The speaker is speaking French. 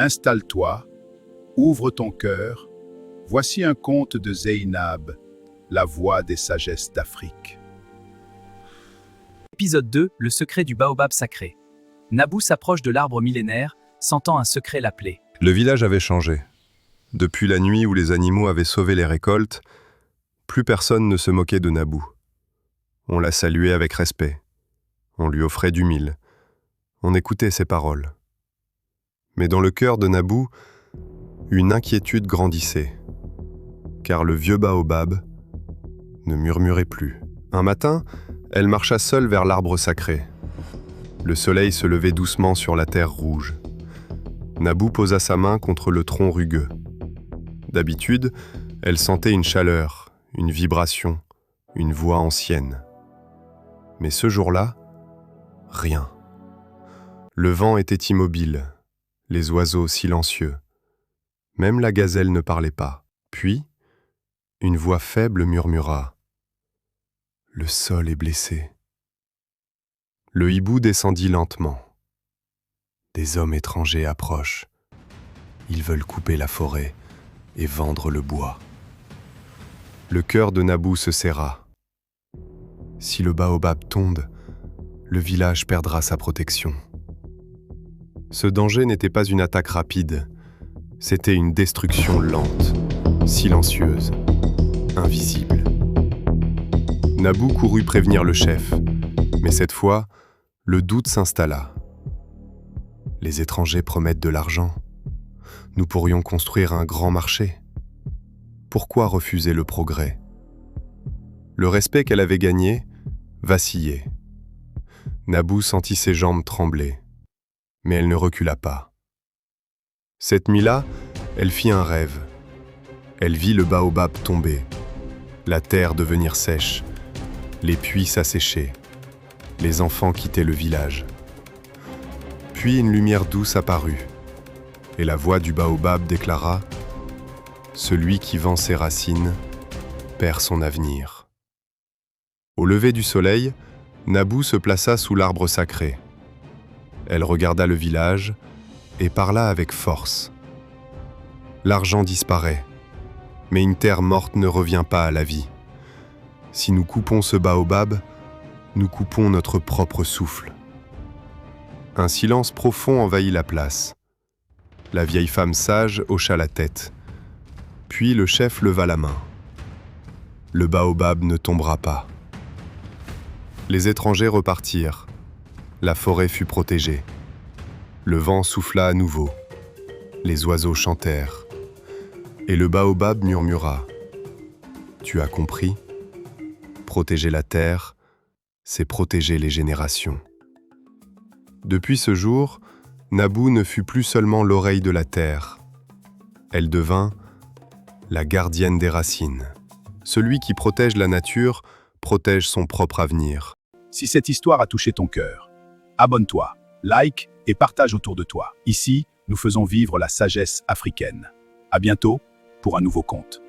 Installe-toi, ouvre ton cœur. Voici un conte de Zeynab, la voix des sagesses d'Afrique. Épisode 2, le secret du baobab sacré. Nabou s'approche de l'arbre millénaire, sentant un secret l'appeler. Le village avait changé. Depuis la nuit où les animaux avaient sauvé les récoltes, plus personne ne se moquait de Nabou. On la saluait avec respect. On lui offrait du mil. On écoutait ses paroles. Mais dans le cœur de Nabou, une inquiétude grandissait. Car le vieux baobab ne murmurait plus. Un matin, elle marcha seule vers l'arbre sacré. Le soleil se levait doucement sur la terre rouge. Nabou posa sa main contre le tronc rugueux. D'habitude, elle sentait une chaleur, une vibration, une voix ancienne. Mais ce jour-là, rien. Le vent était immobile, les oiseaux silencieux. Même la gazelle ne parlait pas. Puis, une voix faible murmura. « Le sol est blessé. » Le hibou descendit lentement. Des hommes étrangers approchent. Ils veulent couper la forêt et vendre le bois. Le cœur de Nabou se serra. Si le baobab tombe, le village perdra sa protection. Ce danger n'était pas une attaque rapide, c'était une destruction lente, silencieuse, invisible. Nabou courut prévenir le chef, mais cette fois, le doute s'installa. Les étrangers promettent de l'argent. Nous pourrions construire un grand marché. Pourquoi refuser le progrès ? Le respect qu'elle avait gagné vacillait. Nabou sentit ses jambes trembler, mais elle ne recula pas. Cette nuit-là, elle fit un rêve. Elle vit le baobab tomber, la terre devenir sèche, les puits s'assécher, les enfants quitter le village. Puis une lumière douce apparut, et la voix du baobab déclara « Celui qui vend ses racines perd son avenir ». Au lever du soleil, Nabou se plaça sous l'arbre sacré. Elle regarda le village et parla avec force. L'argent disparaît, mais une terre morte ne revient pas à la vie. Si nous coupons ce baobab, nous coupons notre propre souffle. Un silence profond envahit la place. La vieille femme sage hocha la tête. Puis le chef leva la main. Le baobab ne tombera pas. Les étrangers repartirent. La forêt fut protégée. Le vent souffla à nouveau. Les oiseaux chantèrent. Et le baobab murmura. « Tu as compris ? Protéger la terre, c'est protéger les générations. » Depuis ce jour, Nabou ne fut plus seulement l'oreille de la terre. Elle devint la gardienne des racines. Celui qui protège la nature protège son propre avenir. Si cette histoire a touché ton cœur, abonne-toi, like et partage autour de toi. Ici, nous faisons vivre la sagesse africaine. À bientôt pour un nouveau conte.